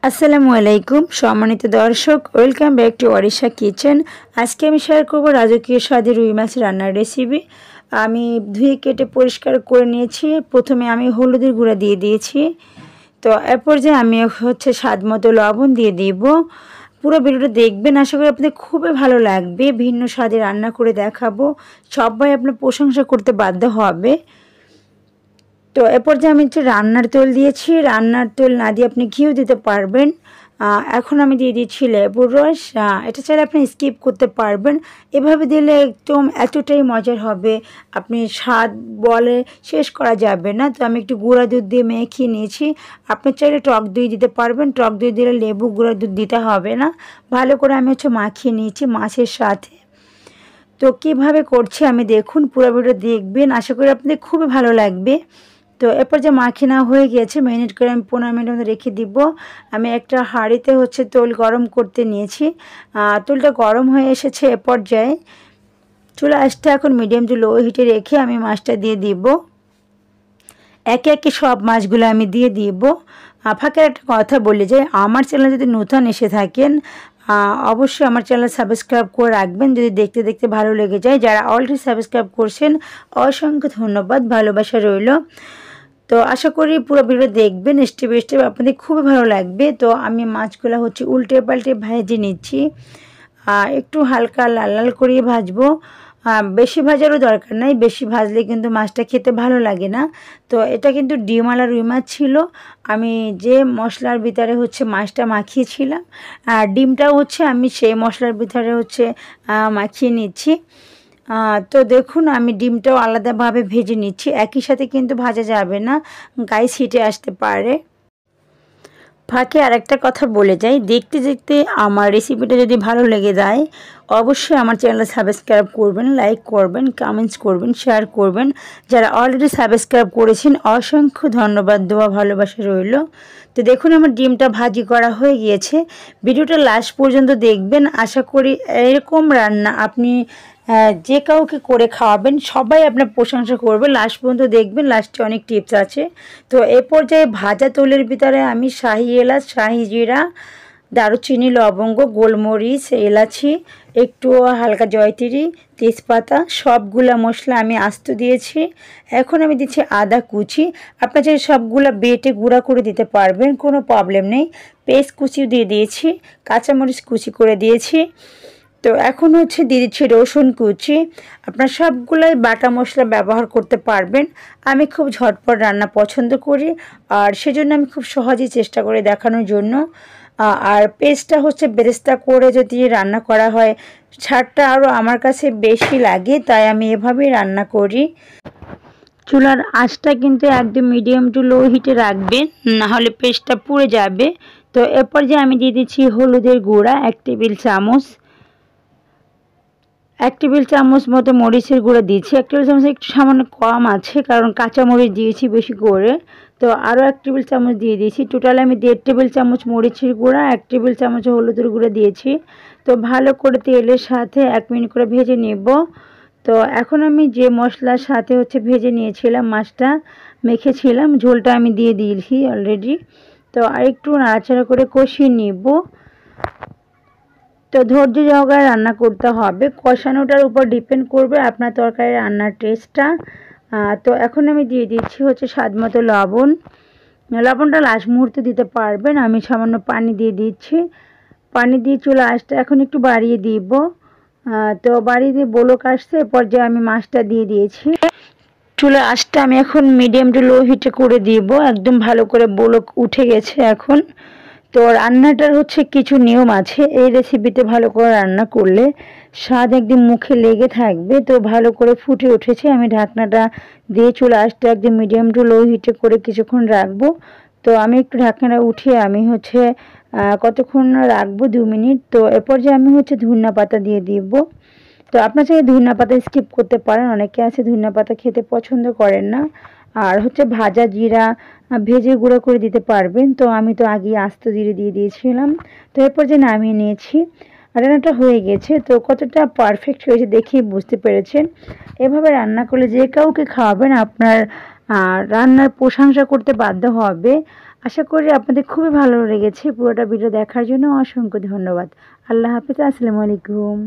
আসসালামু আলাইকুম সম্মানিত দর্শক, welcome back to Odisha kitchen. আজকে আমি শেয়ার করব রাজকীয় স্বাদের রুই মাছ রান্নার রেসিপি। আমি ধুয়ে কেটে পরিষ্কার করে নিয়েছি। প্রথমে আমি হলুদের গুঁড়া দিয়ে দিয়েছি। তো এরপর যে আমি স্বাদ মতো লবণ দিয়ে দিব। পুরো ভিডিওটা দেখবেন, আশা করি আপনাদের খুবই ভালো লাগবে। ভিন্ন স্বাদে রান্না করে দেখাবো, সবাই আপনার প্রশংসা করতে বাধ্য হবে। তো এরপর যে আমি রান্নার তেল দিয়েছি, রান্নার তেল না দিয়ে আপনি ঘিও দিতে পারবেন। এখন আমি দিয়ে দিচ্ছি লেবুর রস। এটা চাইলে আপনি স্কিপ করতে পারবেন। এভাবে দিলে একদম এতটাই মজার হবে, আপনি স্বাদ বলে শেষ করা যাবে না। তো আমি একটু গুঁড়া দুধ দিয়ে মেখে নিয়েছি। আপনি চাইলে টক দই দিতে পারবেন, টক দই দিলে লেবু গুঁড়া দুধ দিতে হবে না। ভালো করে আমি মাখিয়ে নিয়েছি মাছের সাথে। তো কীভাবে করছি আমি দেখুন, পুরো ভিডিও দেখবেন, আশা করি আপনাদের খুবই ভালো লাগবে। তো এরপর যে মাখিনা হয়ে গিয়েছে, ম্যারিনেট করে আমি 15 মিনিটের মধ্যে রেখে দিব। আমি একটা হাঁড়িতে তেল গরম করতে নিয়েছি। তেলটা গরম হয়ে এসেছে। এ পর্যায়ে চুলা আঁচটা এখন মিডিয়াম টু লো হিটে রেখে আমি মাছটা দিয়ে দিব। একে একে সব মাছগুলো আমি দিয়ে দিব। ফাঁকে একটা কথা বলে যাই, আমার চ্যানেল যদি নতুন এসে থাকেন অবশ্যই আমার চ্যানেল সাবস্ক্রাইব করে রাখবেন, যদি দেখতে দেখতে ভালো লেগে যায়। যারা অলরেডি সাবস্ক্রাইব করছেন অসংখ্য ধন্যবাদ, ভালোবাসা রইল। তো আশা করি পুরো ভিডিও দেখবেন, স্টেপ বাই স্টেপ আপনাদের খুবই ভালো লাগবে। তো আমি মাছগুলো উল্টে পাল্টে ভেজে নিচ্ছি। একটু হালকা লাল লাল করিয়ে ভাজবো। বেশি ভাজারও দরকার নাই, বেশি ভাজলে কিন্তু মাছটা খেতে ভালো লাগে না। তো এটা কিন্তু ডিমওয়ালা রুই মাছ ছিল। আমি যে মশলার ভিতরে মাছটা মাখিয়েছিলাম, আর ডিমটাও আমি সেই মশলার ভিতরে মাখিয়ে নিচ্ছি। তো দেখুন আমি ডিমটাও আলাদাভাবে ভেজে নিচ্ছি, একই সাথে কিন্তু ভাজা যাবে না, গায়ে ছিটে আসতে পারে। ফাঁকে আরেকটা কথা বলে যাই, দেখতে দেখতে আমার রেসিপিটা যদি ভালো লেগে যায় অবশ্যই আমার চ্যানেল সাবস্ক্রাইব করবেন, লাইক করবেন, কমেন্টস করবেন, শেয়ার করবেন। যারা অলরেডি সাবস্ক্রাইব করেছেন অসংখ্য ধন্যবাদ, দোয়া ভালোবাসা রইল। তো দেখুন আমার ডিমটা ভাজি করা হয়ে গিয়েছে। ভিডিওটা লাস্ট পর্যন্ত দেখবেন, আশা করি এরকম রান্না আপনি যে কাউকে করে খাওয়াবেন সবাই আপনার প্রশংসা করবে। লাস্ট পর্যন্ত দেখবেন, লাস্টে অনেক টিপস আছে। তো এই পর্যায়ে ভাজা তেলের ভিতরে আমি শাহি এলাচ, শাহি জিরা, দারুচিনি, লবঙ্গ, গোলমরিচ, এলাচি, একটু হালকা জয়তিরি, তেজপাতা, সবগুলা মশলা আমি আস্ত দিয়েছি। এখন আমি দিচ্ছি আদা কুচি। আপনার চাইলে সবগুলা বেটে গুঁড়া করে দিতে পারবেন, কোনো প্রবলেম নেই। পেস্ট কুচিও দিয়ে দিয়েছি, কাঁচামরিচ কুচি করে দিয়েছি। তো এখন দিয়ে দিচ্ছি রসুন কুচি। আপনার সবগুলাই বাটা মশলা ব্যবহার করতে পারবেন। আমি খুব ঝটপট রান্না পছন্দ করি, আর সেজন্য আমি খুব সহজেই চেষ্টা করি দেখানোর জন্য। আর পেস্টটা বেরেস্তা করে যদি রান্না করা হয় ছাড়টা আরও আমার কাছে বেশি লাগে, তাই আমি এভাবেই রান্না করি। চুলার আঁচটা কিন্তু একদম মিডিয়াম টু লো হিটে রাখবেন, নাহলে পেস্টটা পুড়ে যাবে। তো এরপর যে আমি দিয়ে দিচ্ছি হলুদের গুঁড়া 1 টেবিল চামচ, 1 টেবিল চামচ মতো মরিচের গুঁড়া দিয়েছি। 1 টেবিল চামচ একটু সামান্য কম আছে, কারণ কাঁচা মরিচ দিয়েছি বেশি করে। তো আরও 1 টেবিল চামচ দিয়ে দিয়েছি। টোটাল আমি 1.5 টেবিল চামচ মরিচের গুঁড়া, 1 টেবিল চামচ হলুদের গুঁড়া দিয়েছি। তো ভালো করে তেলের সাথে 1 মিনিট করে ভেজে নেব। তো এখন আমি যে মশলার সাথে ভেজে নিয়েছিলাম, মাছটা মেখেছিলাম, ঝোলটা আমি দিয়ে দিয়েছি অলরেডি। তো আরেকটু নাড়াচাড়া করে কষিয়ে নেব। তো ধৈর্য সহকারে রান্না করতে হবে, কষানোটার উপর ডিপেন্ড করবে আপনার তরকারি রান্নার টেস্টটা। তো এখন আমি দিয়ে দিচ্ছি স্বাদ মতো লবণ। লবণটা লাস্ট মুহূর্তে দিতে পারবেন। আমি সামান্য পানি দিয়ে দিচ্ছি। পানি দিয়ে চুলা আঁচটা এখন একটু বাড়িয়ে দিব। তো বাড়িয়ে দিয়ে বলক আসছে, এরপর যে আমি মাছটা দিয়ে দিয়েছি। চুলা আঁচটা আমি এখন মিডিয়াম টু লো হিটে করে দিব। একদম ভালো করে বলক উঠে গেছে এখন। তো রান্নাটার কিছু নিয়ম আছে, এই রেসিপিতে ভালো করে রান্না করলে স্বাদ একদম মুখে লেগে থাকবে। তো ভালো করে ফুটে উঠেছে, আমি ঢাকনাটা দিয়ে চুলা আঁচটা একদম মিডিয়াম টু লো হিটে করে কিছুক্ষণ রাখবো। তো আমি একটু ঢাকনাটা উঠিয়ে আমি কতক্ষণ রাখবো, 2 মিনিট। তো এরপর যে আমি ধনিয়া পাতা দিয়ে দিব। তো আপনার চাইলে ধনিয়া পাতা স্কিপ করতে পারেন, অনেকে আছে ধনিয়া পাতা খেতে পছন্দ করেন না। আর ভাজা জিরা ভেজে গুঁড়ো করে দিতে পারবেন। তো আমি তো আগে আস্ত জিরে দিয়ে দিয়েছিলাম। তো এরপর যে নামিয়ে নিয়েছি, রান্নাটা হয়ে গেছে। তো কতটা পারফেক্ট হয়েছে দেখেই বুঝতে পেরেছেন। এভাবে রান্না করলে যে কাউকে খাওয়াবেন আপনার রান্নার প্রশংসা করতে বাধ্য হবে। আশা করি আপনাদের খুবই ভালো লেগেছে। পুরোটা ভিডিও দেখার জন্য অসংখ্য ধন্যবাদ। আল্লাহ হাফেজ, আসসালামু আলাইকুম।